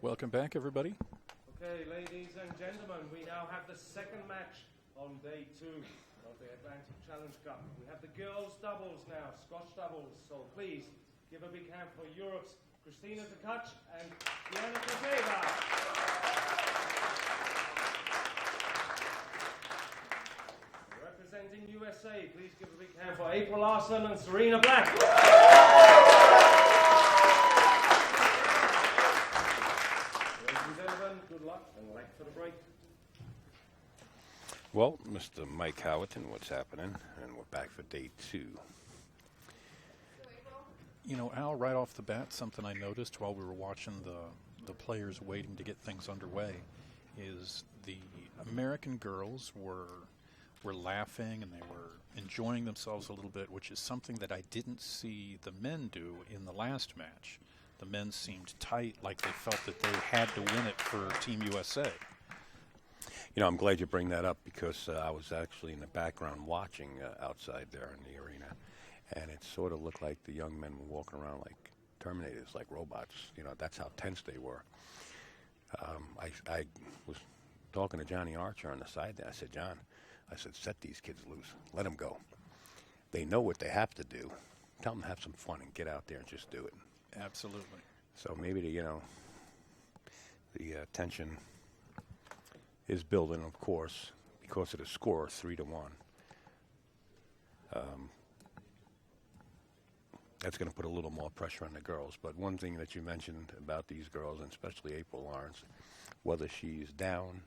Welcome back, everybody. Okay, ladies and gentlemen, we now have the second match on day 2 of the Atlantic Challenge Cup. We have the girls' doubles now, Scotch doubles. So please give a big hand for Europe's Tkach and Khodjaeva. Representing USA, please give a big hand for April Larson and Serena Black. Ladies and gentlemen, good luck and like for the break. Well, Mr. Mike Howerton, what's happening? And we're back for day 2. You know, Al, right off the bat, something I noticed while we were watching the players waiting to get things underway is the American girls were laughing and they were enjoying themselves a little bit, which is something that I didn't see the men do in the last match. The men seemed tight, like they felt that they had to win it for Team USA. You know, I'm glad you bring that up because I was actually in the background watching outside there in the arena, and it sort of looked like the young men were walking around like Terminators, like robots. You know, that's how tense they were. I was talking to Johnny Archer on the side there. I said, John, I said, set these kids loose. Let them go. They know what they have to do. Tell them to have some fun and get out there and just do it. Absolutely. So maybe the tension is building, of course, because of the score, 3-1. That's going to put a little more pressure on the girls. But one thing that you mentioned about these girls, and especially April Lawrence, whether she's down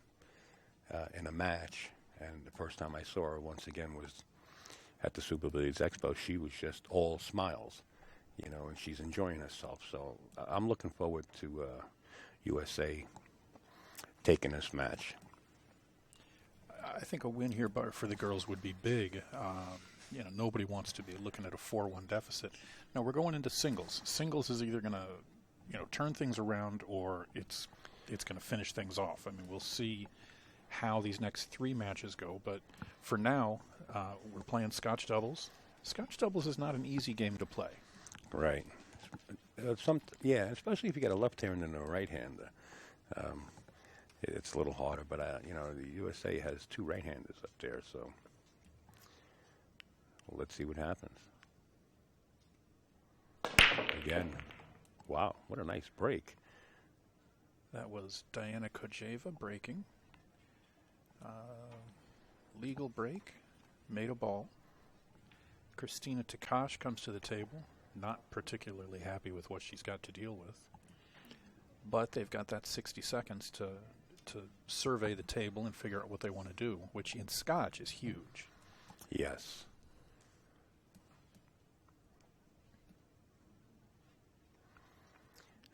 in a match, and the first time I saw her once again was at the Super Billiards Expo, she was just all smiles, you know, and she's enjoying herself. So I'm looking forward to USA taking this match. I think a win here for the girls would be big. You know, nobody wants to be looking at a 4-1 deficit. Now we're going into singles. Singles is either going to, you know, turn things around or it's going to finish things off. I mean, we'll see how these next 3 matches go. But for now, we're playing Scotch doubles. Scotch doubles is not an easy game to play. Right. Especially if you got a left-hander and a right-hander. It's a little harder, but you know, the USA has 2 right-handers up there, so let's see what happens. Again, wow, what a nice break. That was Diana Khodjaeva breaking. Legal break, made a ball. Christina Tkach comes to the table, not particularly happy with what she's got to deal with. But they've got that 60 seconds to survey the table and figure out what they want to do, which in Scotch is huge. Yes.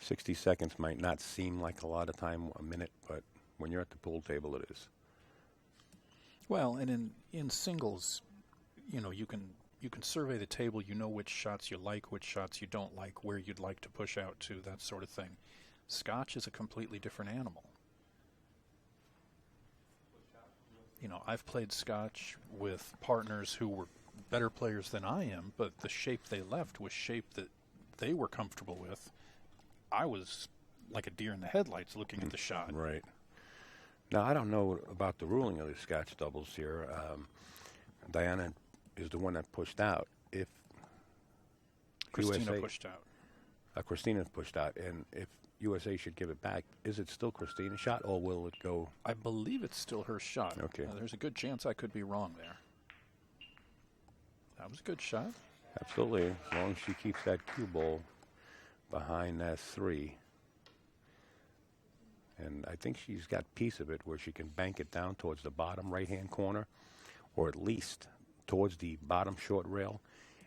"60 seconds might not seem like a lot of time, a minute, but when you're at the pool table, it is. Well, and in singles, you know, you can survey the table. You know which shots you like, which shots you don't like, where you'd like to push out to, that sort of thing. Scotch is a completely different animal. You know, I've played Scotch with partners who were better players than I am, but the shape they left was shape that they were comfortable with. I was like a deer in the headlights looking at the shot. Right. Now, I don't know about the ruling of the Scotch doubles here. Diana is the one that pushed out. If Christina pushed out. Christina pushed out, and if USA should give it back, is it still Christina's shot, or will it go? I believe it's still her shot. Okay. There's a good chance I could be wrong there. That was a good shot. Absolutely, as long as she keeps that cue ball behind that 3. And I think she's got a piece of it where she can bank it down towards the bottom right-hand corner, or at least towards the bottom short rail,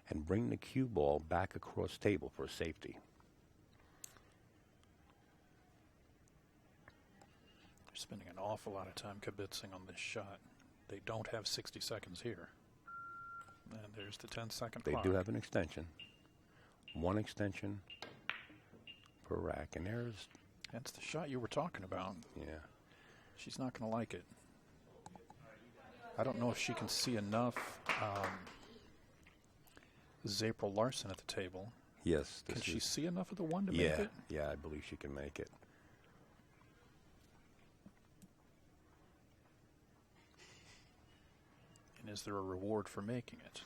and bring the cue ball back across table for safety. They're spending an awful lot of time kibitzing on this shot. They don't have 60 seconds here. And there's the 10-second clock. They do have an extension. 1 extension per rack, and there's... That's the shot you were talking about. Yeah. She's not going to like it. I don't know if she can see enough. This is April Larson at the table. Yes. Can she see enough of the 1 to make it? Yeah, I believe she can make it. Is there a reward for making it?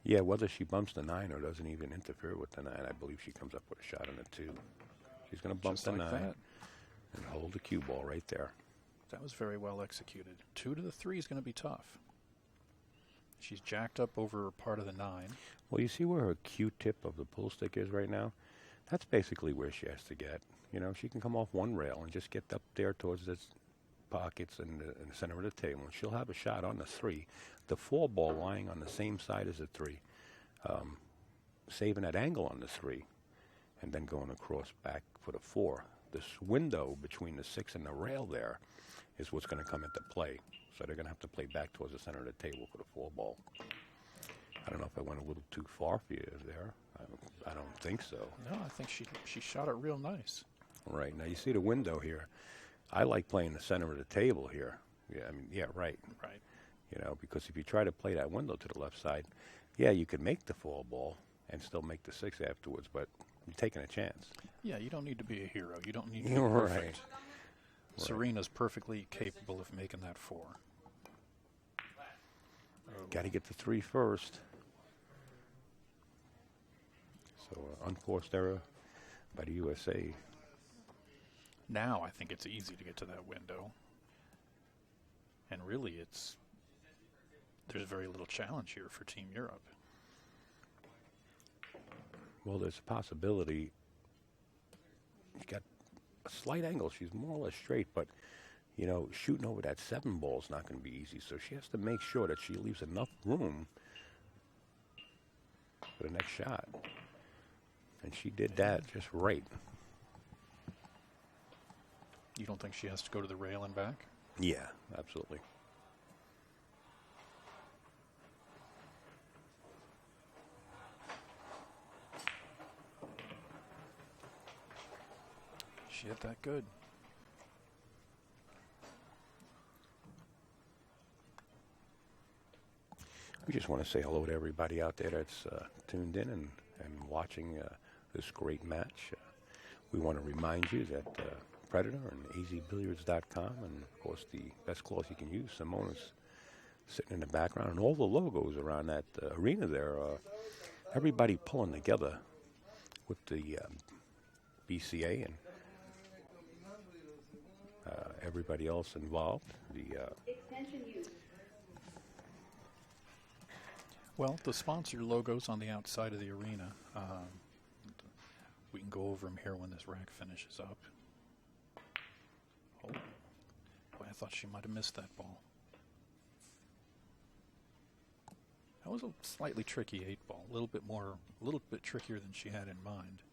Yeah, whether she bumps the 9 or doesn't even interfere with the 9, I believe she comes up with a shot on the 2. She's going to bump Just the like 9 that. and hold the cue ball right there. That was very well executed. 2 to the 3 is going to be tough. She's jacked up over part of the 9. Well, you see where her Q-tip of the pull stick is right now? That's basically where she has to get. You know, she can come off one rail and just get up there towards the pockets in the center of the table. And she'll have a shot on the 3. The 4 ball lying on the same side as the 3. Saving that angle on the 3. And then going across back for the 4. This window between the 6 and the rail there is what's going to come into play. So they're going to have to play back towards the center of the table for the 4 ball. I don't know if I went a little too far for you there. I don't think so. No, I think she shot it real nice. Right. Now, you see the window here. I like playing the center of the table here. Yeah, I mean, yeah, right. Right. You know, because if you try to play that window to the left side, yeah, you could make the 4 ball and still make the 6 afterwards, but you're taking a chance. Yeah, you don't need to be a hero. You don't need to be Right. perfect. Serena's perfectly capable of making that 4. Got to get the 3 first. So, unforced error by the USA. Now I think it's easy to get to that window. And really there's very little challenge here for Team Europe. Well, there's a possibility. She's got a slight angle. She's more or less straight, but, you know, shooting over that 7 ball is not going to be easy. So she has to make sure that she leaves enough room for the next shot. And she did that just right. You don't think she has to go to the rail and back? Yeah, absolutely. She hit that good. We just want to say hello to everybody out there that's tuned in and watching this great match. We want to remind you that Predator and azbilliards.com, and of course the best cloth you can use, Simonis, sitting in the background, and all the logos around that arena there. Everybody pulling together with the BCA and everybody else involved. Well, the sponsor logos on the outside of the arena. We can go over them here when this rack finishes up. Oh, boy, I thought she might have missed that ball. That was a slightly tricky 8 ball, a little bit trickier than she had in mind.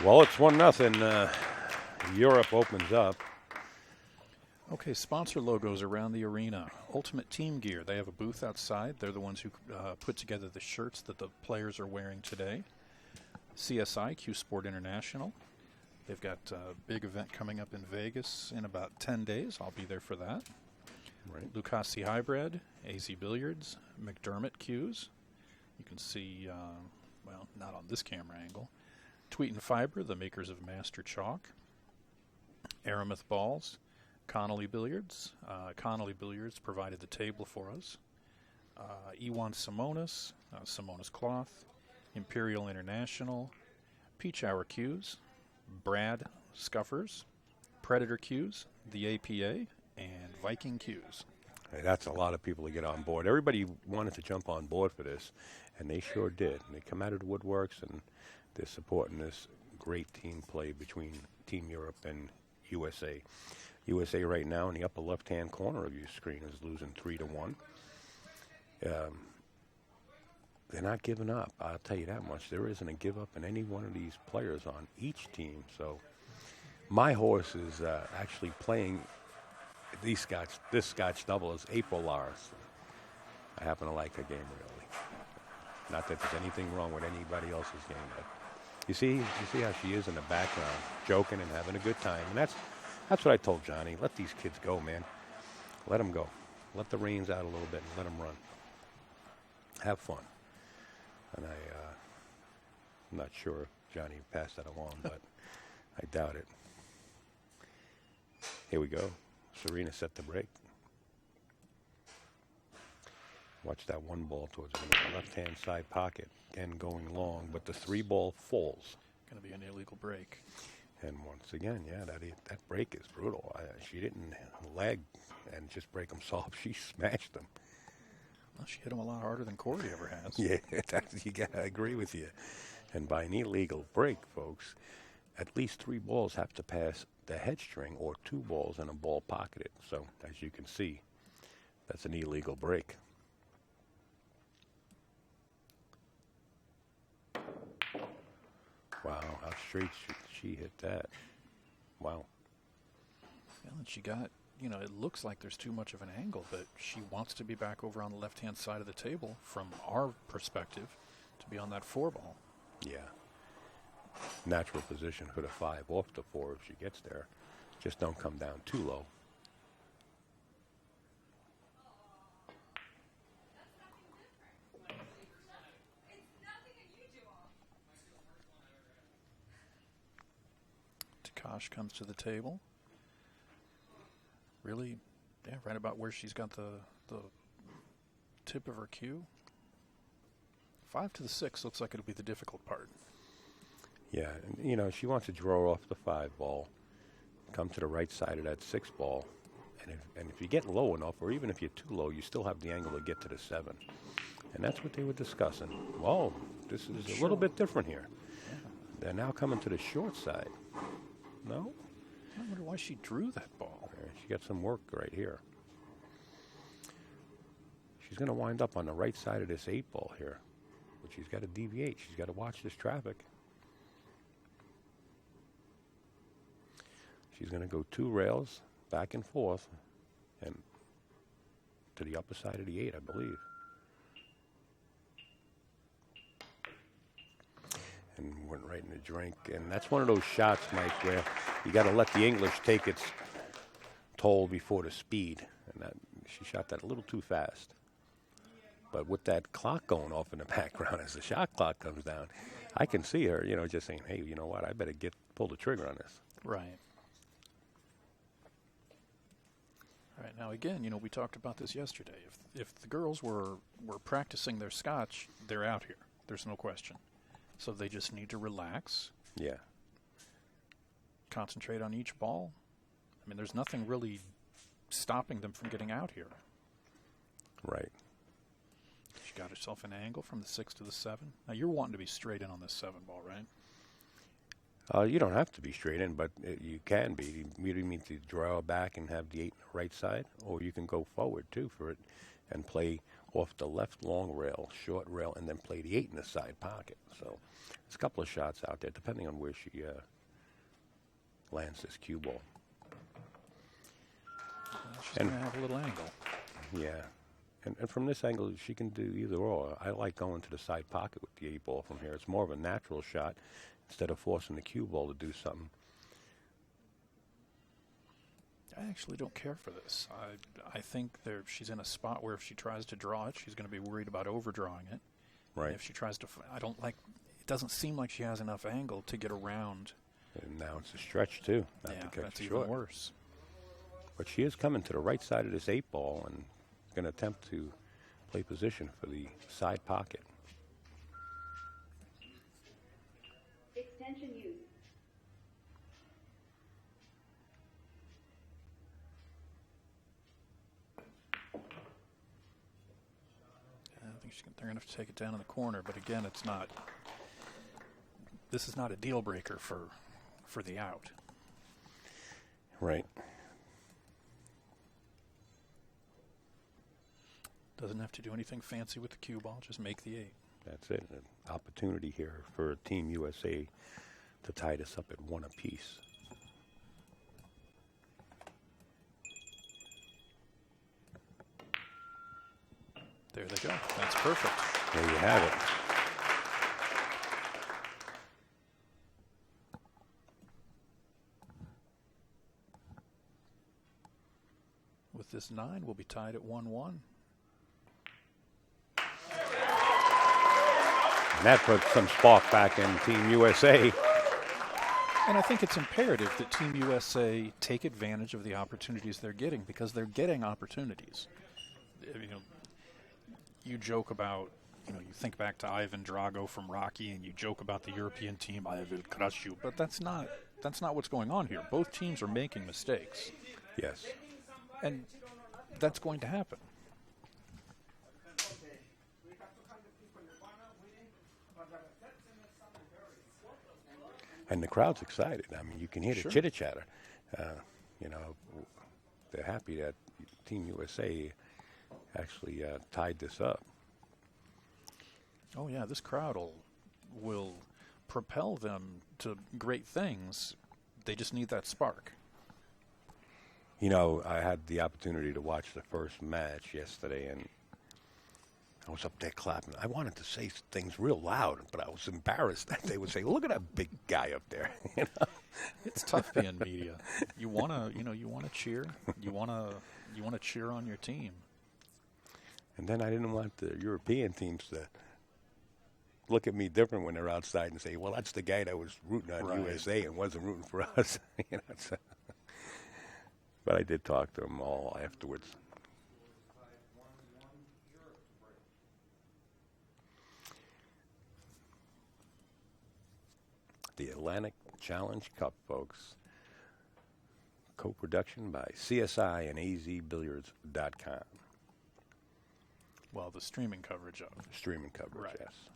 Well, it's 1-0. Europe opens up. Okay, sponsor logos around the arena. Ultimate Team Gear. They have a booth outside. They're the ones who put together the shirts that the players are wearing today. CSI, CueSport International. They've got a big event coming up in Vegas in about 10 days. I'll be there for that. Right. Lucasi Hybrid, AZ Billiards, McDermott Cues. You can see, well, not on this camera angle. Tweet and Fiber, the makers of Master Chalk. Aramith Balls. Connelly Billiards. Connelly Billiards provided the table for us. E1 Simonis, Simonis Cloth. Imperial International. Peach Hour Cues. Brad Scuffers. Predator Cues. The APA. And Viking Cues. Hey, that's a lot of people to get on board. Everybody wanted to jump on board for this, and they sure did. And they come out of the woodworks, and they're supporting this great team play between Team Europe and USA. USA right now in the upper left-hand corner of your screen is losing 3-1. They're not giving up. I'll tell you that much. There isn't a give up in any one of these players on each team. So my horse is actually playing this Scotch double is April Larson. I happen to like her game really. Not that there's anything wrong with anybody else's game, but you see how she is in the background, joking and having a good time. And that's what I told Johnny. Let these kids go, man. Let them go. Let the reins out a little bit and let them run. Have fun. And I'm not sure if Johnny passed that along, but I doubt it. Here we go. Serena set the break. Watch that one ball towards the left-hand side pocket. Again, going long, but the 3-ball falls. Going to be an illegal break. And once again, yeah, that break is brutal. She didn't leg and just break them soft. She smashed them. Well, she hit him a lot harder than Corey ever has. Yeah, I agree with you. And by an illegal break, folks, at least 3 balls have to pass the head string or 2 balls and a ball pocketed. So, as you can see, that's an illegal break. Wow, how straight she hit that. Wow. Well, and she got, it looks like there's too much of an angle, but she wants to be back over on the left-hand side of the table, from our perspective, to be on that 4-ball. Yeah. Natural position for the 5 off the 4 if she gets there. Just don't come down too low. Tkach comes to the table. Really, yeah, right about where she's got the tip of her cue. 5 to the 6 looks like it'll be the difficult part. Yeah, and, she wants to draw off the 5-ball, come to the right side of that 6-ball, and if you get low enough, or even if you're too low, you still have the angle to get to the 7. And that's what they were discussing. Whoa, this is a little bit different here. Yeah. They're now coming to the short side. No? I wonder why she drew that ball. She got some work right here. She's going to wind up on the right side of this 8-ball here. But she's got to deviate. She's got to watch this traffic. She's going to go 2 rails back and forth and to the upper side of the 8, I believe. And went right in the drink. And that's one of those shots, Mike, where you got to let the English take its toll before the speed. And that she shot that a little too fast. But with that clock going off in the background as the shot clock comes down, I can see her, just saying, hey, you know what, I better pull the trigger on this. Right. All right, now again, we talked about this yesterday. If the girls were practicing their Scotch, they're out here. There's no question. So they just need to relax. Yeah. Concentrate on each ball. I mean, there's nothing really stopping them from getting out here. Right. She got herself an angle from the 6 to the 7. Now, you're wanting to be straight in on this 7-ball, right? You don't have to be straight in, but you can be. You need to draw back and have the 8 on the right side, or you can go forward, too, for it and play off the left long rail, short rail, and then play the 8 in the side pocket. So there's a couple of shots out there, depending on where she lands this cue ball. She's going to have a little angle. Yeah. And from this angle, she can do either or. I like going to the side pocket with the 8-ball from here. It's more of a natural shot instead of forcing the cue ball to do something. I actually don't care for this. I think she's in a spot where if she tries to draw it, she's going to be worried about overdrawing it. Right. And if she tries to, it doesn't seem like she has enough angle to get around. And now it's a stretch, too. Not yeah, to cut that's short. even worse. But she is coming to the right side of this 8-ball and going to attempt to play position for the side pocket. Extension used. I think they're going to have to take it down in the corner, but again, this is not a deal breaker for the out. Right. Doesn't have to do anything fancy with the cue ball, just make the 8. That's it. An opportunity here for Team USA to tie this up at 1 apiece. There they go. That's perfect. There you have it. With this 9, we'll be tied at 1-1. And that put some spark back in Team USA. And I think it's imperative that Team USA take advantage of the opportunities they're getting, because they're getting opportunities. You know, you joke about, you think back to Ivan Drago from Rocky, and you joke about the European team, I will crush you, but that's not what's going on here. Both teams are making mistakes. Yes. And that's going to happen. And the crowd's excited. I mean, you can hear the Sure. chitter-chatter. They're happy that Team USA actually tied this up. Oh, yeah, this crowd will propel them to great things. They just need that spark. I had the opportunity to watch the first match yesterday, and I was up there clapping. I wanted to say things real loud, but I was embarrassed that they would say, "Look at that big guy up there." It's tough being media. You wanna cheer. You wanna cheer on your team. And then I didn't want the European teams to look at me different when they're outside and say, "Well, that's the guy that was rooting on Right. USA and wasn't rooting for us." But I did talk to them all afterwards. The Atlantic Challenge Cup, folks. Co-production by CSI and azbilliards.com. Well, the streaming coverage of Streaming coverage, Right. yes.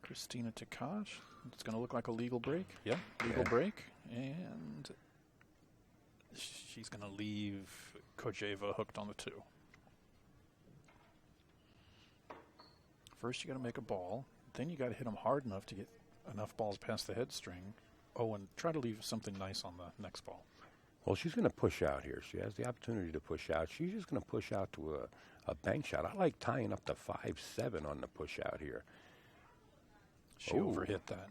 Christina Tkach. It's going to look like a legal break. Yeah, legal Yeah. break. And she's going to leave Khodjaeva hooked on the 2. First, you got to make a ball. Then you got to hit them hard enough to get enough balls past the head string. Oh, and try to leave something nice on the next ball. Well, she's going to push out here. She has the opportunity to push out. She's just going to push out to a bank shot. I like tying up to 5-7 on the push out here. She overhit that.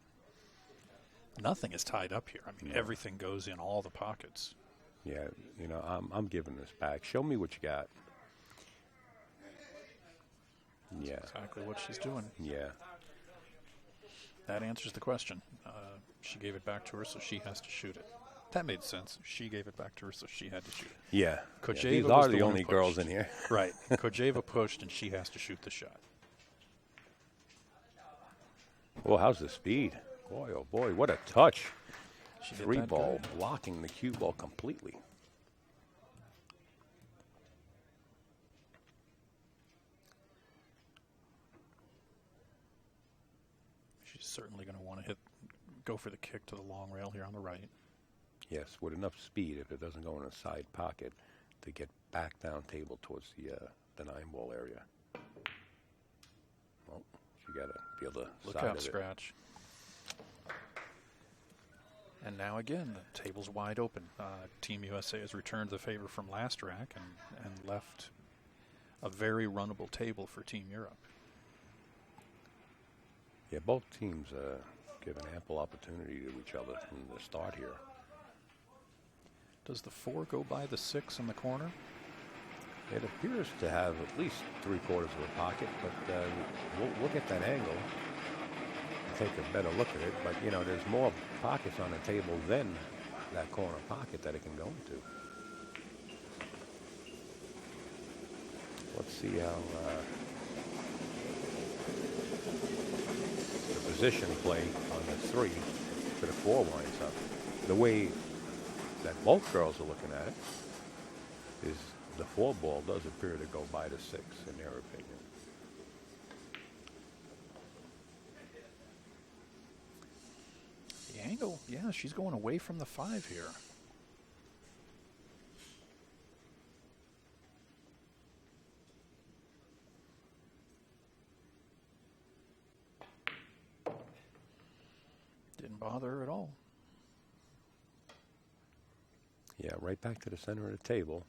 Nothing is tied up here. I mean, everything goes in all the pockets. Yeah, I'm giving this back. Show me what you got. Yeah. That's exactly what she's doing. Yeah. That answers the question. She gave it back to her, so she has to shoot it. That made sense. She gave it back to her, so she had to shoot it. Yeah. Khodjaeva These was are the the one only who girls pushed. in here. Right. Khodjaeva pushed, and she has to shoot the shot. Well, how's the speed? Boy, oh boy, what a touch. She did 3 that ball, good. blocking the cue ball completely. She's certainly going to want to go for the kick to the long rail here on the right. Yes, with enough speed, if it doesn't go in a side pocket, to get back down table towards the 9-ball area. Well, she got to be able to Look side out, of it. scratch. And now again, the table's wide open. Team USA has returned the favor from last rack and left a very runnable table for Team Europe. Yeah, both teams given ample opportunity to each other from the start here. Does the 4 go by the 6 in the corner? It appears to have at least 3/4 of a pocket, but we'll get that angle. Take a better look at it, but there's more pockets on the table than that corner pocket that it can go into. Let's see how the position play on the 3 to the 4 winds up. The way that both girls are looking at it is the 4 ball does appear to go by the 6 in their opinion. The angle, yeah, she's going away from the 5 here. Didn't bother her at all. Yeah, right back to the center of the table.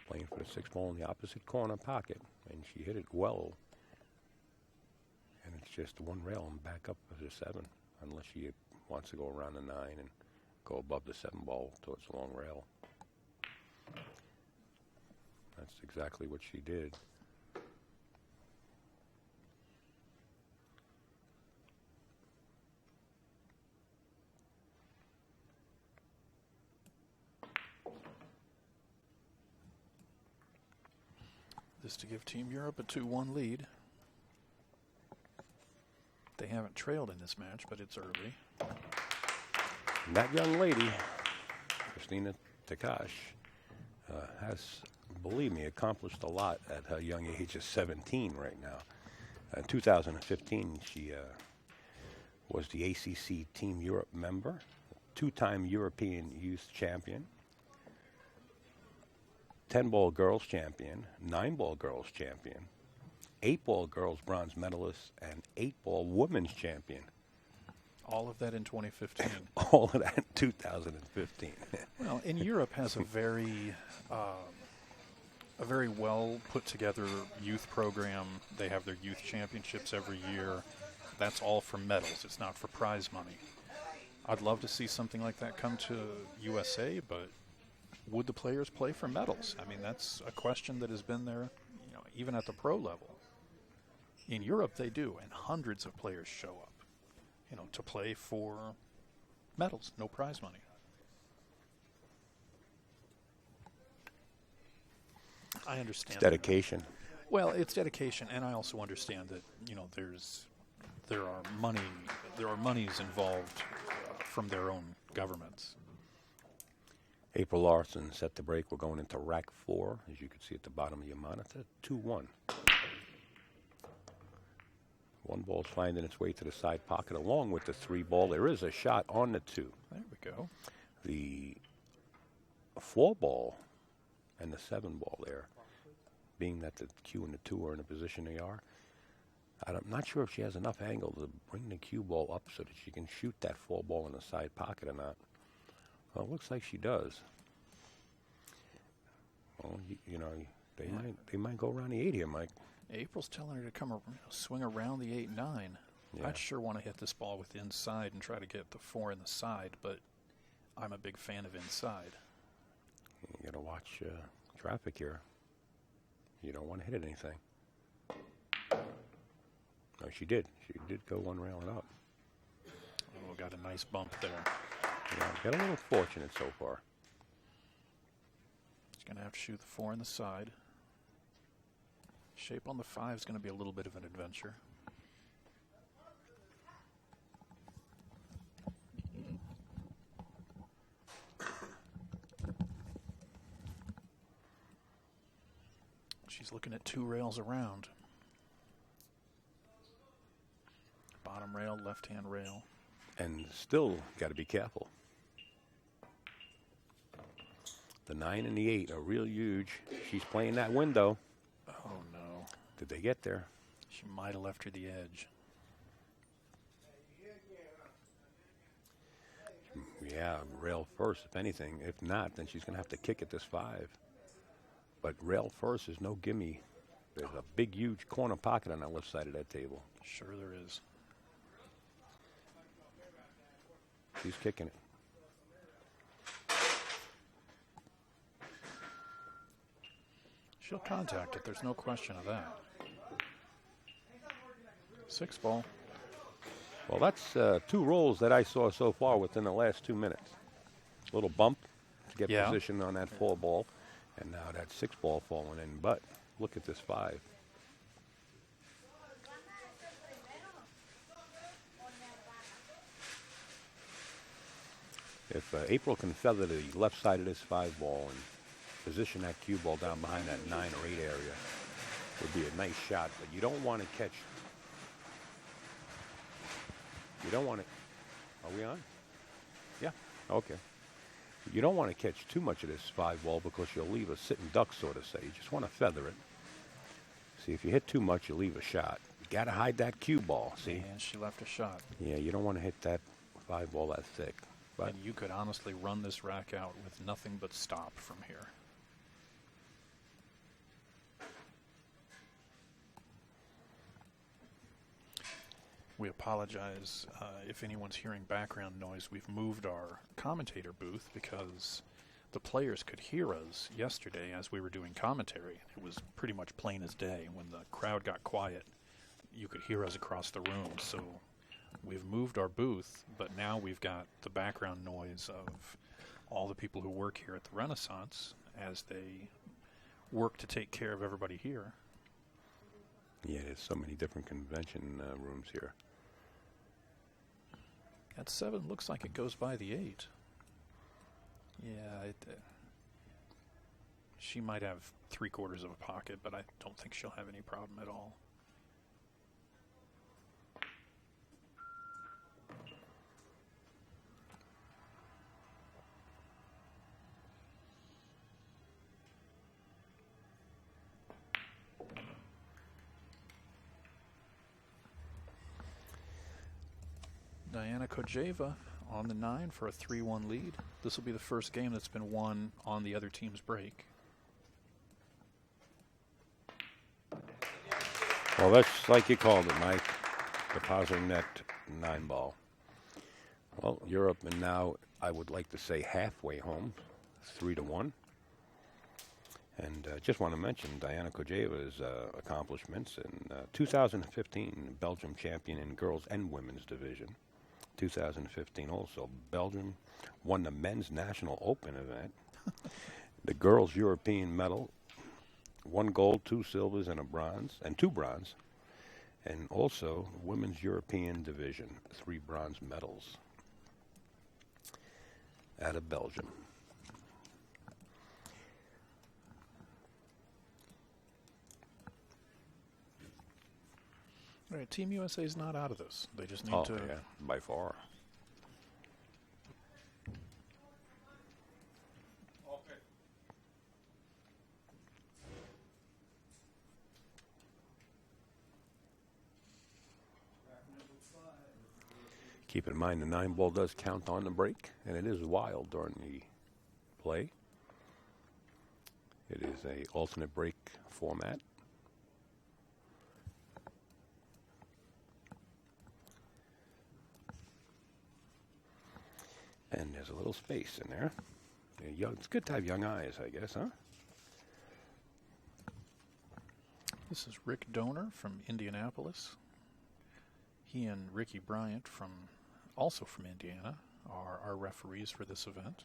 playing for the 6-ball in the opposite corner pocket, and she hit it well. And it's just one rail and back up to the 7, unless she wants to go around the 9 and go above the 7-ball towards the long rail. That's exactly what she did. This to give Team Europe a 2-1 lead. They haven't trailed in this match, but it's early. And that young lady, Christina Tkach, has, believe me, accomplished a lot at her young age of 17 right now. In 2015, she was the ACC Team Europe member, 2-time European Youth Champion, 10-ball girls champion, 9-ball girls champion, 8-ball girls bronze medalist, and 8-ball women's champion. All of that in 2015. All of that in 2015. Well, and Europe has a very well put together youth program. They have their youth championships every year. That's all for medals. It's not for prize money. I'd love to see something like that come to USA, but would the players play for medals? I mean, that's a question that has been there, even at the pro level. In Europe, they do, and hundreds of players show up, to play for medals, no prize money. I understand. It's dedication. Well, it's dedication, and I also understand that there are monies involved from their own governments. April Larson set the break. We're going into rack 4, as you can see at the bottom of your monitor. 2-1. One ball's finding its way to the side pocket along with the 3-ball. There is a shot on the 2. There we go. The 4-ball and the 7-ball there, being that the cue and the 2 are in the position they are. I'm not sure if she has enough angle to bring the cue ball up so that she can shoot that 4-ball in the side pocket or not. Well, it looks like she does. Well, they might go around the 8 here, Mike. April's telling her to come swing around the 8-9. Yeah. I'd sure want to hit this ball with inside and try to get the 4 in the side, but I'm a big fan of inside. You got to watch traffic here. You don't want to hit anything. No, she did. She did go one railing up. Oh, got a nice bump there. Yeah, got a little fortunate so far. She's going to have to shoot the 4 in the side. Shape on the 5 is going to be a little bit of an adventure. She's looking at 2 rails around. Bottom rail, left-hand rail. And still got to be careful. The 9 and the 8 are real huge. She's playing that window. Oh, no. Did they get there? She might have left her the edge. Yeah, rail first, if anything. If not, then she's going to have to kick at this 5. But rail first is no gimme. There's a big, huge corner pocket on the left side of that table. Sure there is. She's kicking it. She'll contact it. There's no question of that. 6-ball. Well, that's 2 rolls that I saw so far within the last 2 minutes. A little bump to get position on that 4-ball, and now that 6-ball falling in. But look at this 5. If April can feather the left side of this 5-ball and position that cue ball down behind that 9 or 8 area, it would be a nice shot. But you don't want to catch. You don't want to. Are we on? Yeah. Okay. You don't want to catch too much of this 5-ball because you'll leave a sitting duck, so to say. You just want to feather it. See, if you hit too much, you leave a shot. You got to hide that cue ball. See? And she left a shot. Yeah, you don't want to hit that 5-ball that thick. But and you could honestly run this rack out with nothing but stop from here. We apologize if anyone's hearing background noise. We've moved our commentator booth because the players could hear us yesterday as we were doing commentary. It was pretty much plain as day. When the crowd got quiet, you could hear us across the room. So we've moved our booth, but now we've got the background noise of all the people who work here at the Renaissance as they work to take care of everybody here. Yeah, there's so many different convention rooms here. That 7 looks like it goes by the 8. Yeah, she might have 3/4 of a pocket, but I don't think she'll have any problem at all. Diana Khodjaeva on the 9 for a 3-1 lead. This will be the first game that's been won on the other team's break. Well, that's like you called it, Mike. The positive net 9 ball. Well, Europe, and now I would like to say halfway home, 3-1. And just want to mention Diana Khodjaeva's accomplishments in 2015, Belgium champion in girls and women's division. 2015 also, Belgium won the men's national open event, the girls European medal, 1 gold, 2 silvers, and a bronze, and 2 bronze, and also women's European division, 3 bronze medals out of Belgium. All right, Team USA is not out of this. They just need to... Yeah, by far. Keep in mind the 9 ball does count on the break, and it is wild during the play. It is a alternate break format. And there's a little space in there. It's good to have young eyes, I guess, huh? This is Rick Donor from Indianapolis. He and Ricky Bryant, also from Indiana, are our referees for this event.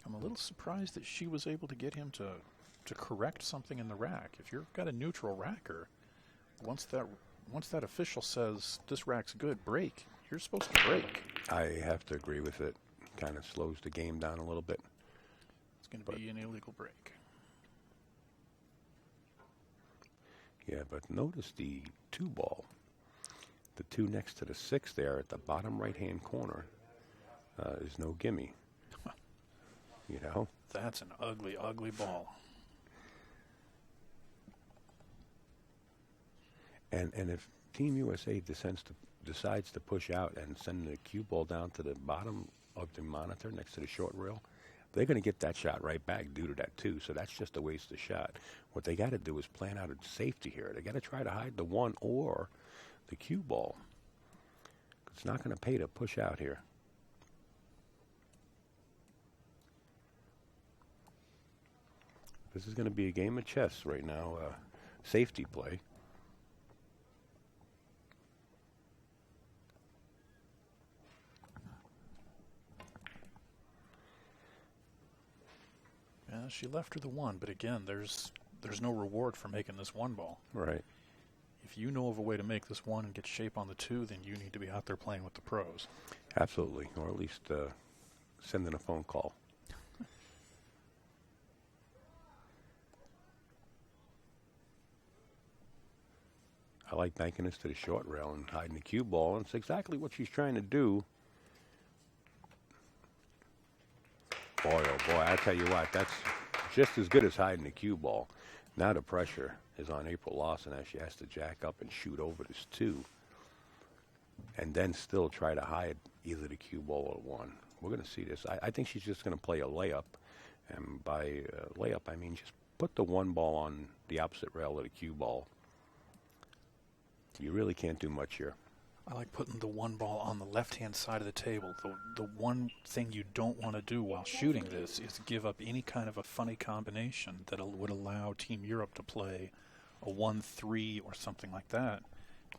I'm a little surprised that she was able to get him to correct something in the rack. If you've got a neutral racker, once that official says this rack's good, break, you're supposed to break. I have to agree with it. Kind of slows the game down a little bit. It's going to be an illegal break. Yeah, but notice the 2 ball. The 2 next to the 6 there at the bottom right-hand corner is no gimme. You know? That's an ugly, ugly ball. And if Team USA decides to push out and send the cue ball down to the bottom of the monitor next to the short rail, they're going to get that shot right back due to that, too. So that's just a waste of shot. What they got to do is plan out a safety here. They got to try to hide the 1 or the cue ball. It's not going to pay to push out here. This is going to be a game of chess right now. Safety play. Yeah, she left her the 1, but again, there's no reward for making this 1 ball. Right. If you know of a way to make this 1 and get shape on the 2, then you need to be out there playing with the pros. Absolutely, or at least sending a phone call. I like banking this to the short rail and hiding the cue ball, and it's exactly what she's trying to do. Boy, oh boy, I tell you what, that's just as good as hiding the cue ball. Now the pressure is on April Larson as she has to jack up and shoot over this 2, and then still try to hide either the cue ball or 1. We're going to see this. I think she's just going to play a layup, and by layup I mean just put the one ball on the opposite rail of the cue ball, you really can't do much here. I like putting the one ball on the left-hand side of the table. The one thing you don't want to do while shooting this is give up any kind of a funny combination that would allow Team Europe to play a 1-3 or something like that.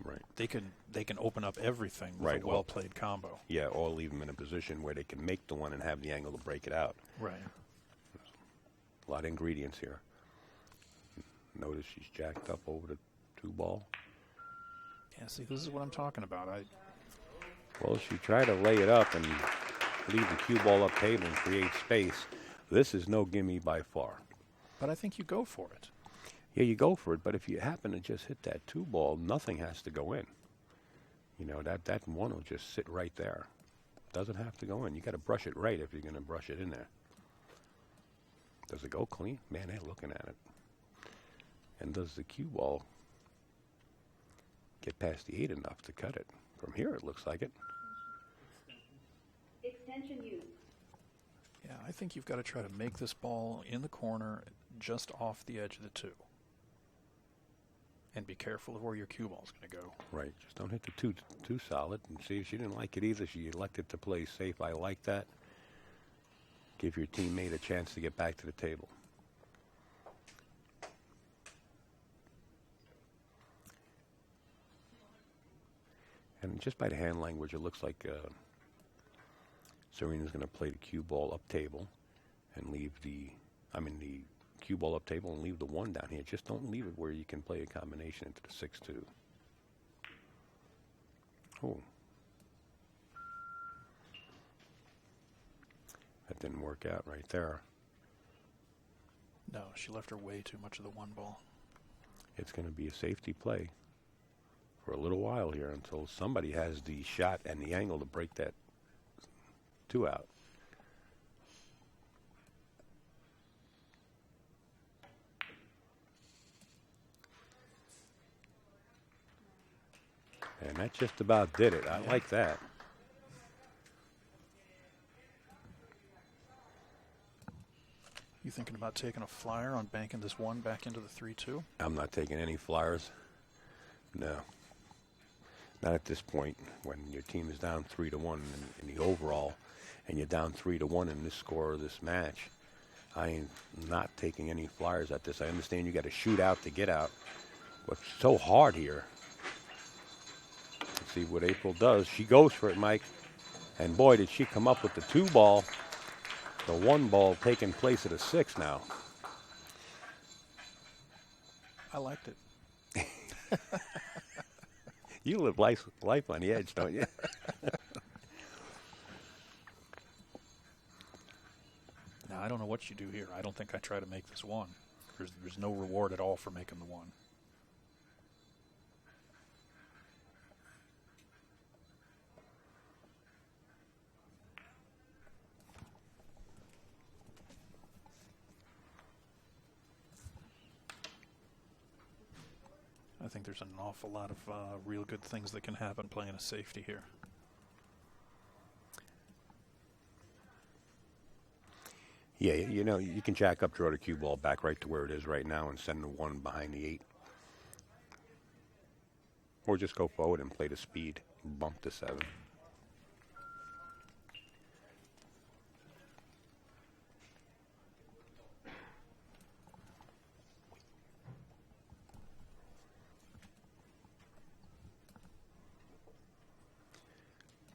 Right. They can open up everything with a well-played combo. Yeah, or leave them in a position where they can make the one and have the angle to break it out. Right. A lot of ingredients here. Notice she's jacked up over the 2-ball. Yeah, see, this is what I'm talking about. Well, she tried to lay it up and leave the cue ball up table and create space. This is no gimme by far. But I think you go for it. Yeah, you go for it, but if you happen to just hit that 2-ball, nothing has to go in. You know, that one will just sit right there. Doesn't have to go in. You got to brush it right if you're going to brush it in there. Does it go clean? Man, they're looking at it. And does the cue ball get past the 8 enough to cut it? From here, it looks like it. Extension used. Yeah, I think you've got to try to make this ball in the corner just off the edge of the 2. And be careful of where your cue ball's going to go. Right. Just don't hit the 2 too solid. And see, if she didn't like it either, she elected to play safe. I like that. Give your teammate a chance to get back to the table. And just by the hand language, it looks like Serena's going to play the cue ball up table and leave the cue ball up table and leave the 1 down here. Just don't leave it where you can play a combination into the 6-2. Oh. That didn't work out right there. No, she left her way too much of the 1 ball. It's going to be a safety play for a little while here until somebody has the shot and the angle to break that 2 out. And that just about did it. I like that. You thinking about taking a flyer on banking this 1 back into the 3-2? I'm not taking any flyers. No. Not at this point when your team is down 3-1 in the overall and you're down 3-1 in this score of this match. I am not taking any flyers at this. I understand you got to shoot out to get out. But it's so hard here. Let's see what April does. She goes for it, Mike. And boy, did she come up with the 2-ball. The 1 ball taking place at a 6 now. I liked it. You live life on the edge, don't you? Now, I don't know what you do here. I don't think I try to make this 1. There's no reward at all for making the 1. I think there's an awful lot of real good things that can happen playing a safety here. Yeah, you know, you can jack up, draw the cue ball back right to where it is right now and send the 1 behind the 8. Or just go forward and play the speed, bump to 7.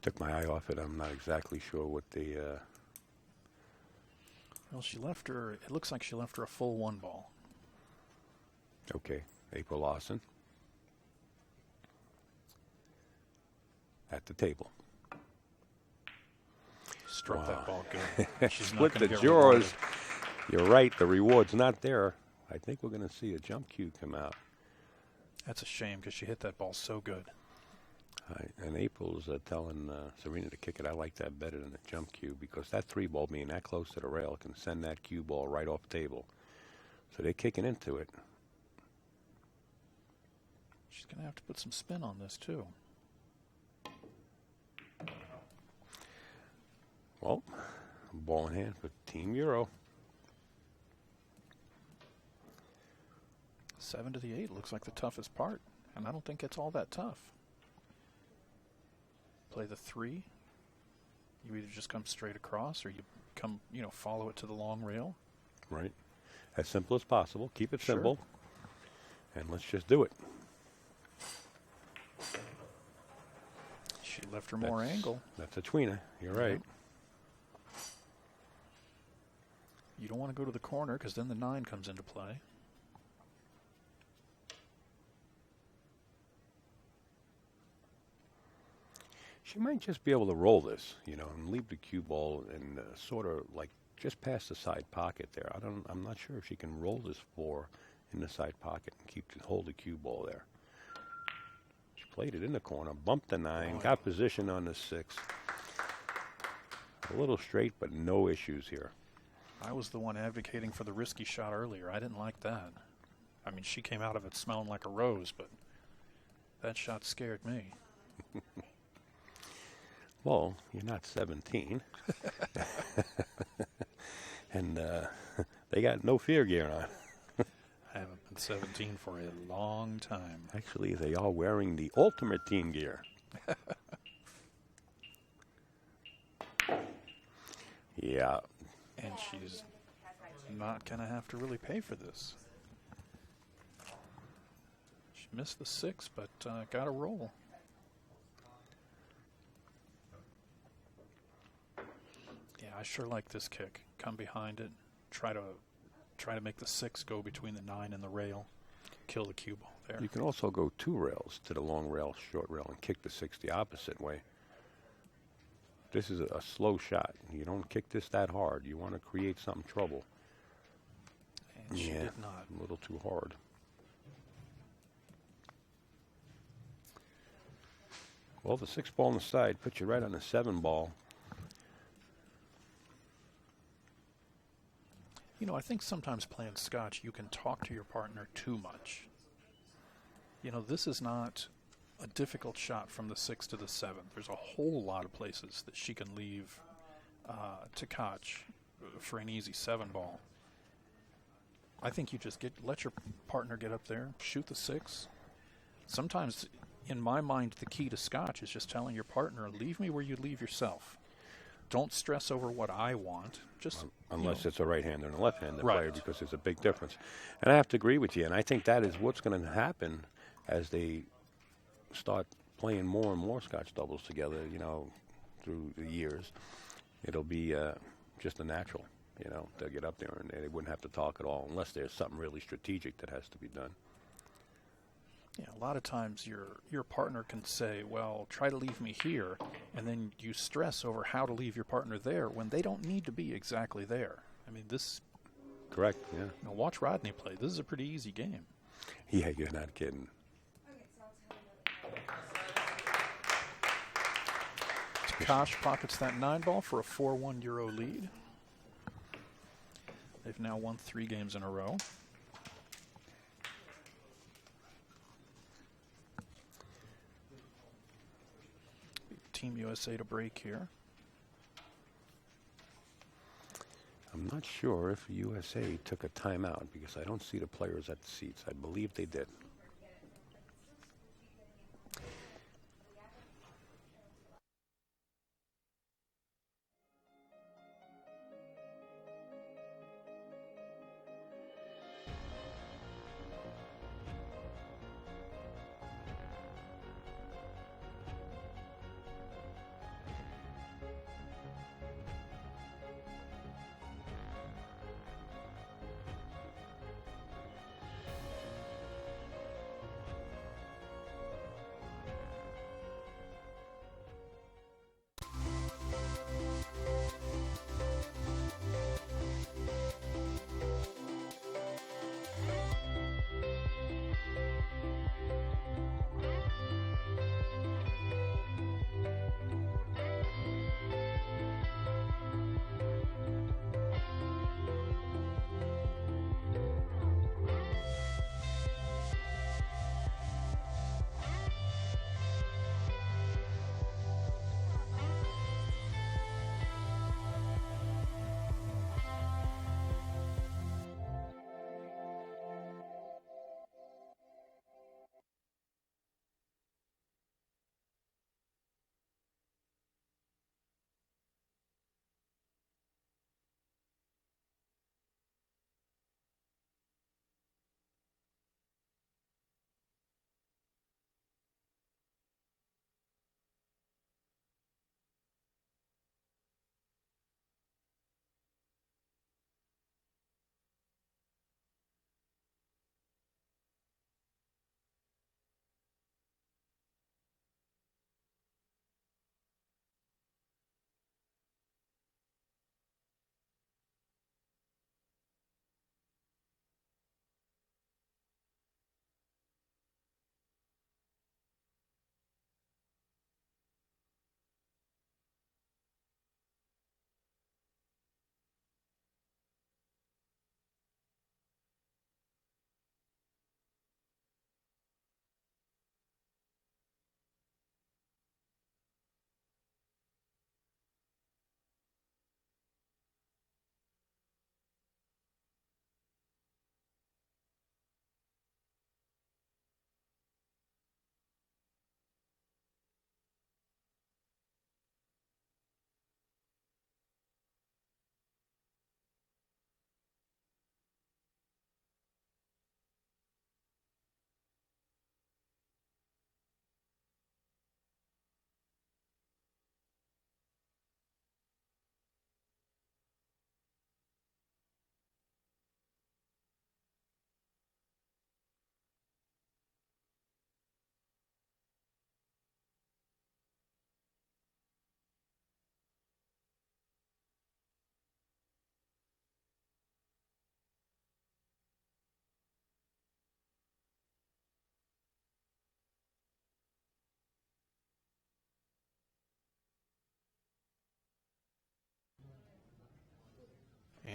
Took my eye off it. I'm not exactly sure what the... Well, she left her, it looks like she left her a full 1 ball. Okay, April Larson. At the table. Struck that ball good. She's not Split gonna the get drawers. rewarded. You're right, the reward's not there. I think we're going to see a jump cue come out. That's a shame because she hit that ball so good. And April's telling Serena to kick it. I like that better than the jump cue because that 3-ball being that close to the rail can send that cue ball right off the table. So they're kicking into it. She's going to have to put some spin on this, too. Well, ball in hand for Team Euro. 7 to the 8 looks like the toughest part, and I don't think it's all that tough. Play the 3. You either just come straight across, or you come, follow it to the long rail. Right. As simple as possible. Keep it Sure. simple. And let's just do it. She left her more angle. That's a tweener. You're right. You don't want to go to the corner because then the 9 comes into play. She might just be able to roll this, and leave the cue ball and sort of like just past the side pocket there. I'm not sure if she can roll this 4 in the side pocket and hold the cue ball there. She played it in the corner, bumped the 9, got position on the 6. A little straight, but no issues here. I was the one advocating for the risky shot earlier. I didn't like that. I mean, she came out of it smelling like a rose, but that shot scared me. Well, you're not 17. And they got no fear gear on. I haven't been 17 for a long time. Actually, they are wearing the ultimate team gear. Yeah. And she's not going to have to really pay for this. She missed the 6, but got a roll. Yeah, I sure like this kick. Come behind it, try to make the 6 go between the 9 and the rail, kill the cue ball there. You can also go 2 rails to the long rail, short rail, and kick the 6 the opposite way. This is a slow shot. You don't kick this that hard. You want to create some trouble. And she did not. A little too hard. Well, the 6 ball on the side puts you right on the 7 ball. I think sometimes playing Scotch, you can talk to your partner too much. This is not a difficult shot from the 6 to the 7. There's a whole lot of places that she can leave Tkach for an easy 7 ball. I think you just let your partner get up there, shoot the 6. Sometimes, in my mind, the key to Scotch is just telling your partner, leave me where you leave yourself. Don't stress over what I want. Just unless it's a right-hander and a left-handed Right. player, because there's a big difference. And I have to agree with you, and I think that is what's going to happen as they start playing more and more Scotch doubles together, through the years. It'll be just a natural, they'll get up there and they wouldn't have to talk at all unless there's something really strategic that has to be done. Yeah, a lot of times your partner can say, well, try to leave me here, and then you stress over how to leave your partner there when they don't need to be exactly there. I mean, this... Correct, yeah. Watch Rodney play. This is a pretty easy game. Yeah, you're not kidding. Tkach pockets that 9 ball for a 4-1 Euro lead. They've now won 3 games in a row. Team USA to break here. I'm not sure if USA took a timeout because I don't see the players at the seats. I believe they did.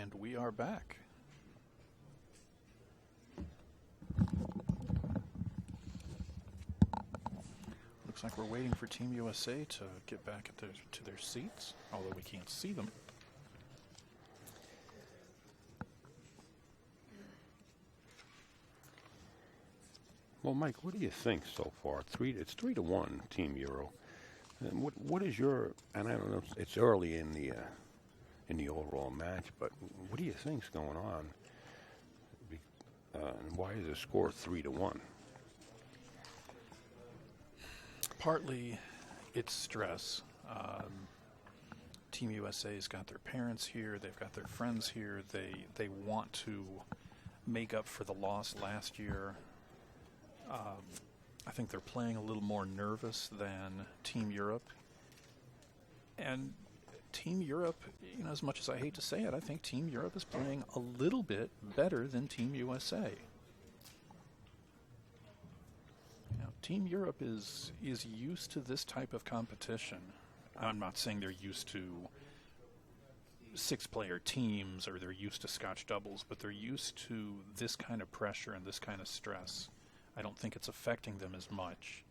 And we are back. Looks like we're waiting for Team USA to get back to their seats, although we can't see them. Well, Mike, what do you think so far? It's 3-1, Team Euro. And what is your? And I don't know. It's early in the overall match, but what do you think's going on? And why is the score 3-1? Partly, it's stress. Team USA's got their parents here. They've got their friends here. They want to make up for the loss last year. I think they're playing a little more nervous than Team Europe. And Team Europe, as much as I hate to say it, I think Team Europe is playing a little bit better than Team USA. Team Europe is used to this type of competition. I'm not saying they're used to 6-player teams or they're used to Scotch doubles, but they're used to this kind of pressure and this kind of stress. I don't think it's affecting them as much.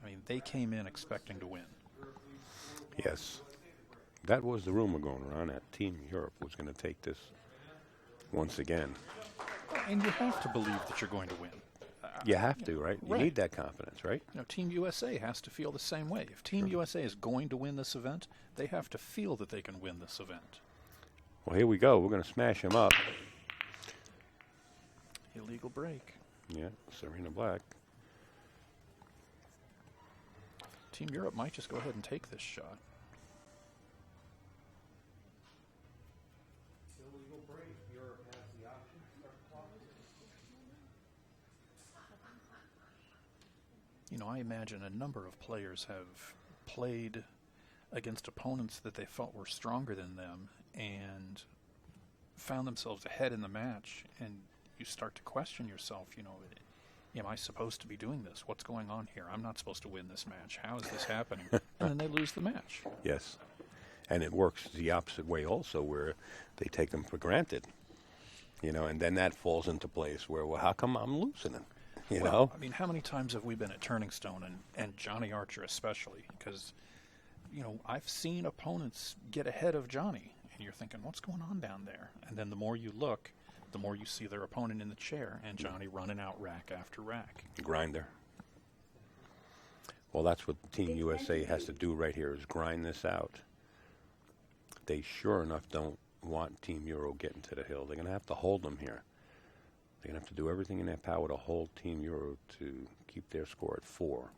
I mean, they came in expecting to win. Yes. That was the rumor going around that Team Europe was going to take this once again. And you have to believe that you're going to win. You have to, right? You need that confidence, right? Team USA has to feel the same way. If Team USA is going to win this event, they have to feel that they can win this event. Well, here we go. We're going to smash him up. Illegal break. Yeah, Serena Black. Team Europe might just go ahead and take this shot. Illegal break. Europe has the option to start the clock. I imagine a number of players have played against opponents that they felt were stronger than them and found themselves ahead in the match, and you start to question yourself, am I supposed to be doing this? What's going on here? I'm not supposed to win this match. How is this happening? And then they lose the match. Yes. And it works the opposite way also, where they take them for granted, and then that falls into place where, well, how come I'm losing it? You know? I mean, how many times have we been at Turning Stone, and Johnny Archer especially? Because, I've seen opponents get ahead of Johnny, and you're thinking, what's going on down there? And then the more you look, the more you see their opponent in the chair, and Johnny running out rack after rack. Grinder. Well, that's what Team USA has to do right here, is grind this out. They sure enough don't want Team Euro getting to the hill. They're going to have to hold them here. They're going to have to do everything in their power to hold Team Euro to keep their score at 4.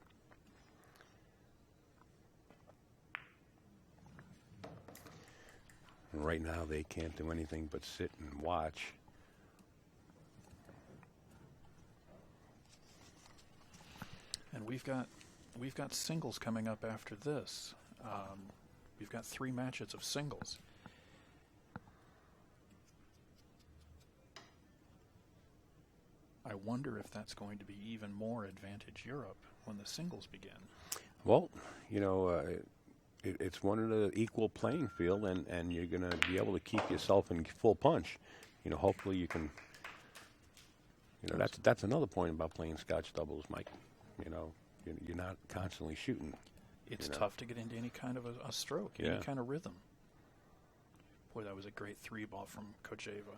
And right now they can't do anything but sit and watch. And we've got singles coming up after this. We've got 3 matches of singles. I wonder if that's going to be even more advantage Europe when the singles begin. Well, it's one of the equal playing field, and you're going to be able to keep yourself in full punch. Hopefully you can. That's another point about playing Scotch doubles, Mike. You're not constantly shooting. It's tough to get into any kind of a stroke, any kind of rhythm. Boy, that was a great 3-ball from Khodjaeva.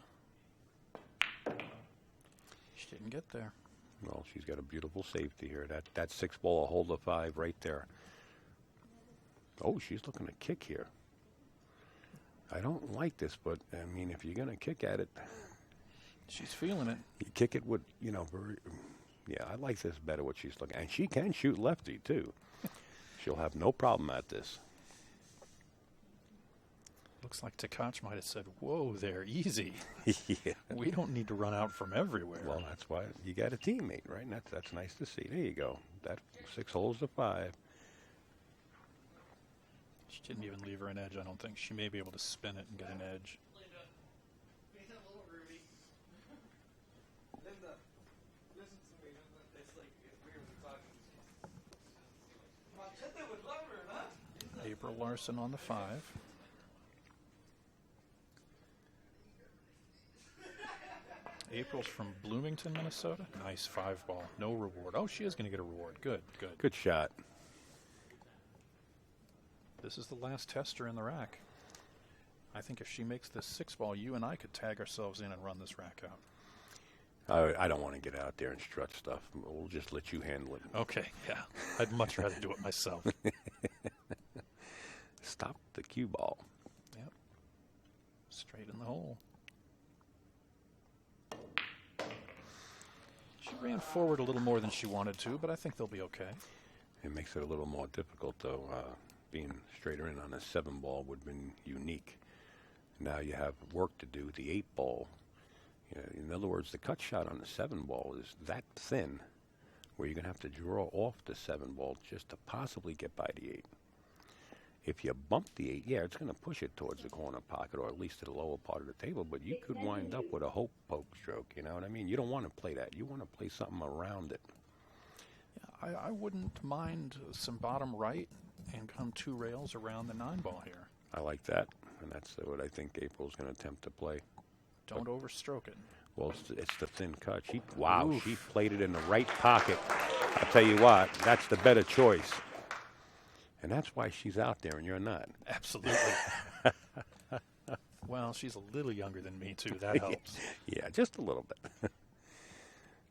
She didn't get there. Well, she's got a beautiful safety here. That 6-ball, a hold of 5 right there. Oh, she's looking to kick here. I don't like this, but, I mean, if you're going to kick at it. She's feeling it. You kick it with, very... Yeah, I like this better, what she's looking at. And she can shoot lefty, too. She'll have no problem at this. Looks like Tkach might have said, whoa there, easy. Yeah. We don't need to run out from everywhere. Well, that's why you got a teammate, right? And that's nice to see. There you go. That 6 holes to 5. She didn't even leave her an edge, I don't think. She may be able to spin it and get an edge. April Larson on the 5. April's from Bloomington, Minnesota. Nice 5-ball. No reward. Oh, she is going to get a reward. Good, good. Good shot. This is the last tester in the rack. I think if she makes this 6-ball, you and I could tag ourselves in and run this rack out. I don't want to get out there and strut stuff. We'll just let you handle it. Okay, yeah. I'd much rather do it myself. Stop the cue ball. Yep. Straight in the hole. She ran forward a little more than she wanted to, but I think they'll be okay. It makes it a little more difficult, though. Being straighter in on a 7-ball would have been unique. Now you have work to do. The 8-ball. In other words, the cut shot on the 7-ball is that thin where you're going to have to draw off the 7-ball just to possibly get by the 8. If you bump the 8, yeah, it's going to push it towards the corner pocket or at least to the lower part of the table, but you could wind up with a hope poke stroke, you know what I mean? You don't want to play that. You want to play something around it. Yeah, I wouldn't mind some bottom right and come 2 rails around the 9-ball here. I like that, and that's what I think April's going to attempt to play. Don't overstroke it. Well, it's the thin cut. Wow, Oof. she played it in the right pocket. I'll tell you what, that's the better choice. And that's why she's out there and you're not. Absolutely. Well, she's a little younger than me, too. That helps. Yeah, just a little bit.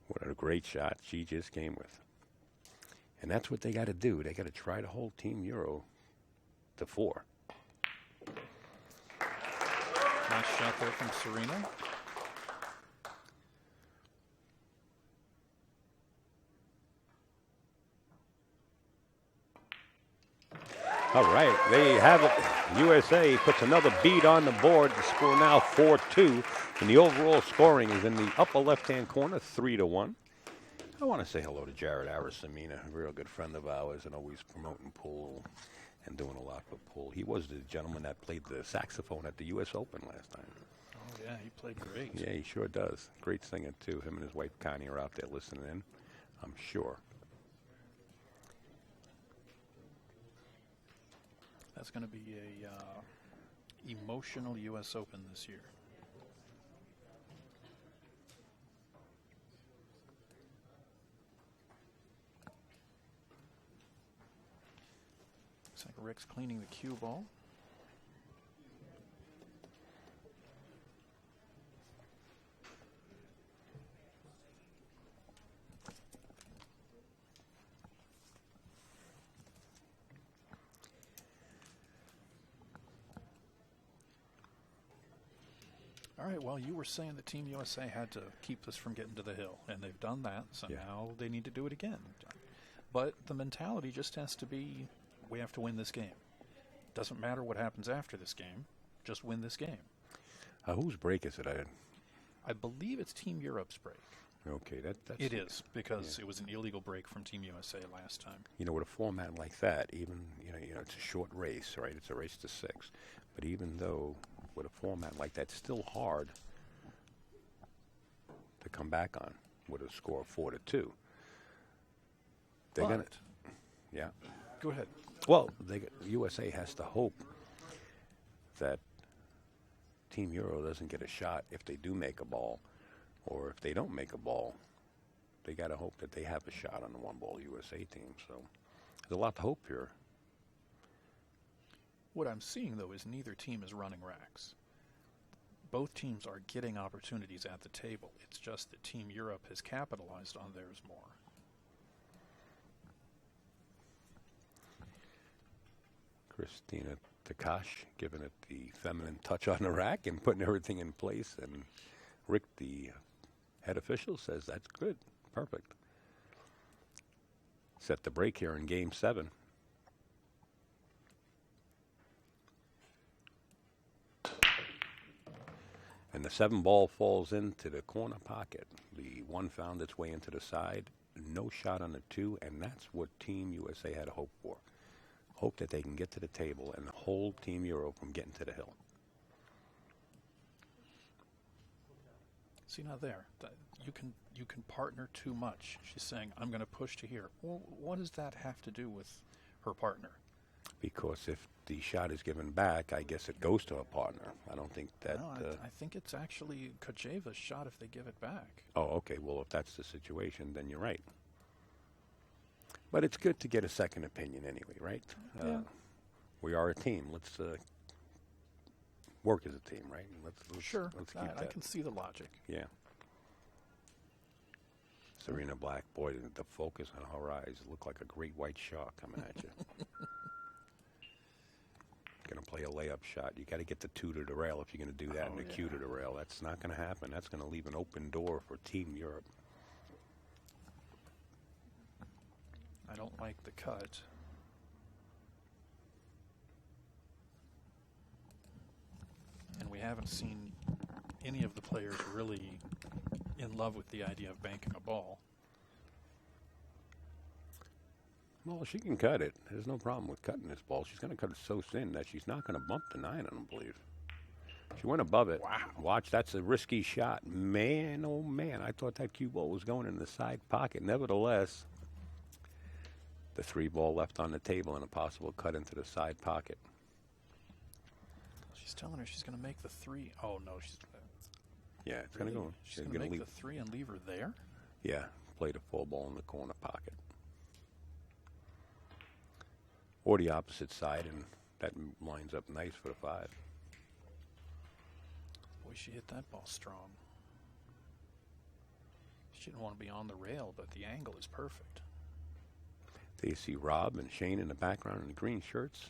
What a great shot she just came with. And that's what they got to do. They got to try to hold Team Euro to 4. Nice shot there from Serena. All right, there you have it. USA puts another bead on the board. The score now 4-2. And the overall scoring is in the upper left-hand corner, 3-1. I want to say hello to Jared Arasamina, a real good friend of ours and always promoting pool and doing a lot for pool. He was the gentleman that played the saxophone at the U.S. Open last time. Oh, yeah, he played great. Yeah, he sure does. Great singer, too. Him and his wife, Connie, are out there listening in, I'm sure. That's going to be a emotional U.S. Open this year. Looks like Rick's cleaning the cue ball. All right, well, you were saying that Team USA had to keep this from getting to the hill, and they've done that, so now they need to do it again. But the mentality just has to be, we have to win this game. Doesn't matter what happens after this game, just win this game. Whose break is it? I believe it's Team Europe's break. Okay, that's it is, because it was an illegal break from Team USA last time. You know, with a format like that, even, you know, it's a short race, right? It's a race to 6. But even though with a format like that, it's still hard to come back on with a score of 4-2. They're going to, yeah. Go ahead. Well, USA has to hope that Team Euro doesn't get a shot if they do make a ball, or if they don't make a ball, they got to hope that they have a shot on the 1-ball USA team. So there's a lot to hope here. What I'm seeing, though, is neither team is running racks. Both teams are getting opportunities at the table. It's just that Team Europe has capitalized on theirs more. Christina Tkach giving it the feminine touch on the rack and putting everything in place. And Rick, the head official, says that's good. Perfect. Set the break here in Game 7. And the 7-ball falls into the corner pocket. The 1 found its way into the side. No shot on the 2, and that's what Team USA had to hope for. Hope that they can get to the table and hold Team Euro from getting to the hill. See, now there, you can partner too much. She's saying, I'm going to push to here. Well, what does that have to do with her partner? Because if the shot is given back, I guess it goes to a partner. I don't think that... No, I think it's actually Khodjaeva's shot if they give it back. Oh, okay. Well, if that's the situation, then you're right. But it's good to get a second opinion anyway, right? Yeah. We are a team. Let's work as a team, right? Let's Sure. Let's keep I that. can see the logic. Yeah. Serena Black, boy, the focus on her eyes look like a great white shark coming at you. Going to play a layup shot. You got to get the 2 to the rail if you're going to do that, and the Q to the rail. That's not going to happen. That's going to leave an open door for Team Europe. I don't like the cut. And we haven't seen any of the players really in love with the idea of banking a ball. Well, she can cut it. There's no problem with cutting this ball. She's going to cut it so thin that she's not going to bump the 9, I don't believe. She went above it. Wow. Watch, that's a risky shot. Man, oh man, I thought that cue ball was going in the side pocket. Nevertheless, the 3 ball left on the table and a possible cut into the side pocket. She's telling her she's going to make the 3. Oh, no. She's Yeah, it's going to go. She's going to make leave. the 3 and leave her there? Yeah, play the 4 ball in the corner pocket. Or the opposite side, and that lines up nice for the 5. Boy, she hit that ball strong. She didn't want to be on the rail, but the angle is perfect. There you see Rob and Shane in the background in the green shirts.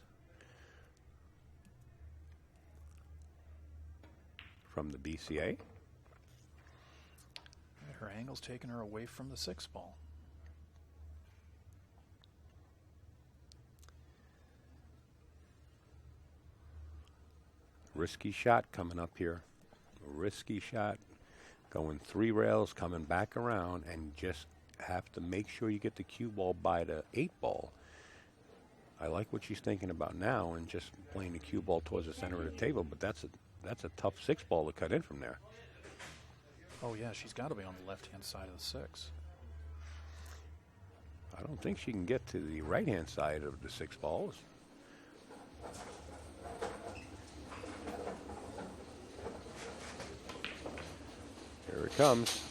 From the BCA. Her angle's taking her away from the 6 ball. Risky shot coming up here. Risky shot. Going 3 rails, coming back around, and just have to make sure you get the cue ball by the 8 ball. I like what she's thinking about now and just playing the cue ball towards the center of the table, but that's a tough 6 ball to cut in from there. Oh, yeah, she's got to be on the left-hand side of the 6. I don't think she can get to the right-hand side of the 6 balls. Here it comes.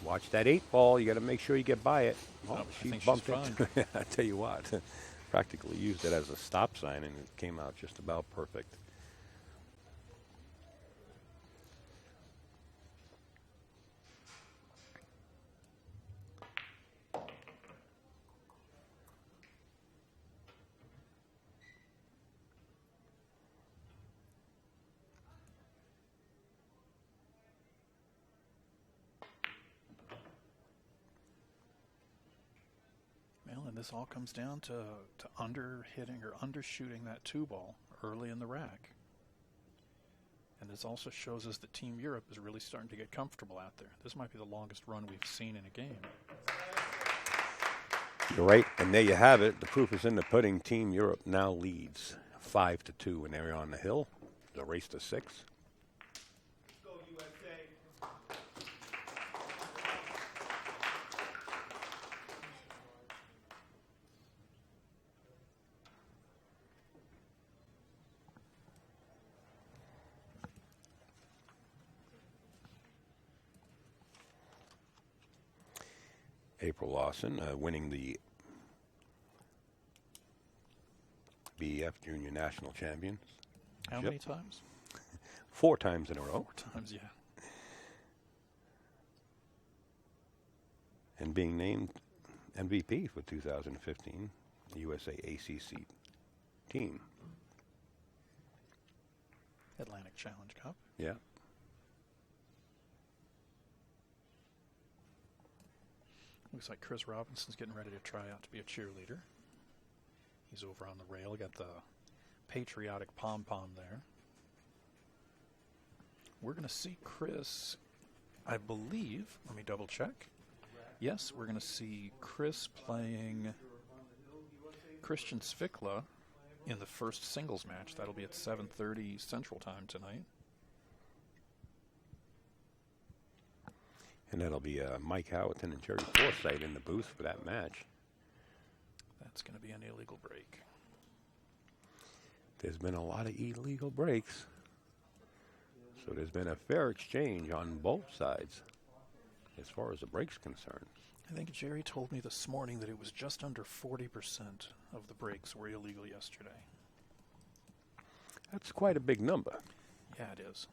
Watch that 8 ball. You got to make sure you get by it. Oh, she bumped it. I tell you what, practically used it as a stop sign, and it came out just about perfect. And this all comes down to under-hitting or undershooting that 2 ball early in the rack. And this also shows us that Team Europe is really starting to get comfortable out there. This might be the longest run we've seen in a game. You're right, and there you have it. The proof is in the pudding. Team Europe now leads 5-2 when they're on the hill. The race to 6. April Larson winning the BEF Junior National Champions. How many times? 4 times in a row. 4 times, yeah. And being named MVP for 2015, the USA ACC team. Atlantic Challenge Cup. Yeah. Looks like Chris Robinson's getting ready to try out to be a cheerleader. He's over on the rail. Got the patriotic pom-pom there. We're going to see Chris, I believe, let me double check. Yes, we're going to see Chris playing Christian Svikla in the first singles match. That'll be at 7:30 Central Time tonight. And that'll be Mike Howerton and Jerry Forsythe in the booth for that match. That's going to be an illegal break. There's been a lot of illegal breaks. So there's been a fair exchange on both sides as far as the break's concerned. I think Jerry told me this morning that it was just under 40% of the breaks were illegal yesterday. That's quite a big number. Yeah, it is.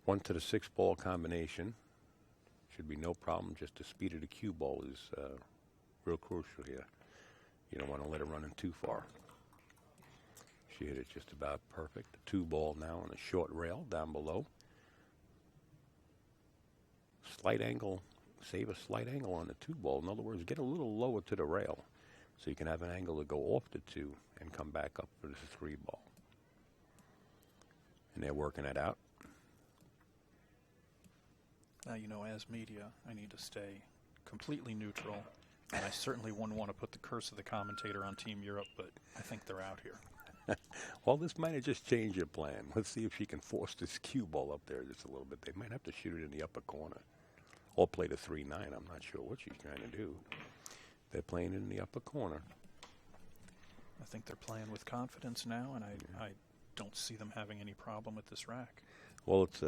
One to the 6-ball combination. Should be no problem. Just the speed of the cue ball is real crucial here. You don't want to let it run in too far. She hit it just about perfect. The 2-ball now on a short rail down below. Slight angle. Save a slight angle on the 2-ball. In other words, get a little lower to the rail so you can have an angle to go off the 2 and come back up for the 3-ball. And they're working it out. Now, you know, as media, I need to stay completely neutral, and I certainly wouldn't want to put the curse of the commentator on Team Europe, but I think they're out here. Well, this might have just changed your plan. Let's see if she can force this cue ball up there just a little bit. They might have to shoot it in the upper corner or play the 3-9. I'm not sure what she's trying to do. They're playing in the upper corner. I think they're playing with confidence now, and I don't see them having any problem with this rack. Well, it's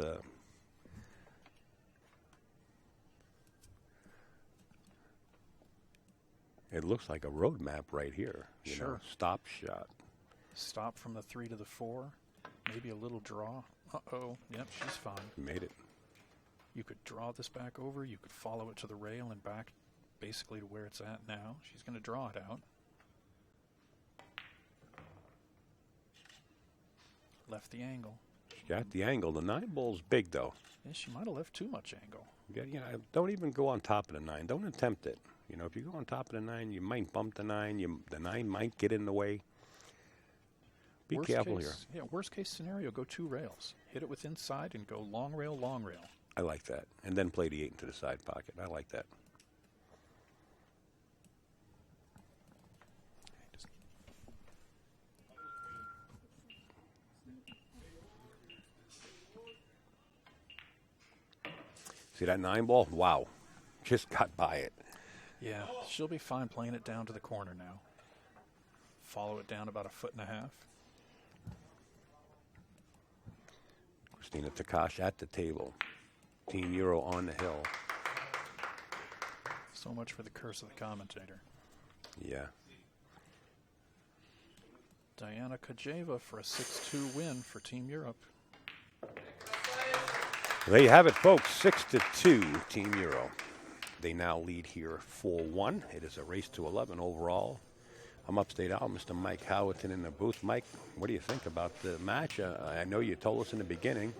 it looks like a road map right here. You know, stop shot. Stop from the 3 to the 4. Maybe a little draw. Uh-oh. Yep, she's fine. Made it. You could draw this back over. You could follow it to the rail and back basically to where it's at now. She's going to draw it out. Left the angle. She got the angle. The 9-ball's big, though. Yeah, she might have left too much angle. Yeah, you know, don't even go on top of the 9. Don't attempt it. You know, if you go on top of the 9, you might bump the 9. The 9 might get in the way. Be careful here. Yeah, worst case scenario, go 2 rails. Hit it with inside and go long rail, long rail. I like that. And then play the 8 into the side pocket. I like that. See that 9-ball? Wow. Just got by it. Yeah, she'll be fine playing it down to the corner now. Follow it down about 1.5 feet. Tkach at the table. Team Euro on the hill. So much for the curse of the commentator. Yeah. Diana Khodjaeva for a 6-2 win for Team Europe. There you have it, folks. 6-2, Team Euro. They now lead here 4-1. It is a race to 11 overall. I'm Upstate Al, Mr. Mike Howerton in the booth. Mike, what do you think about the match? I know you told us in the beginning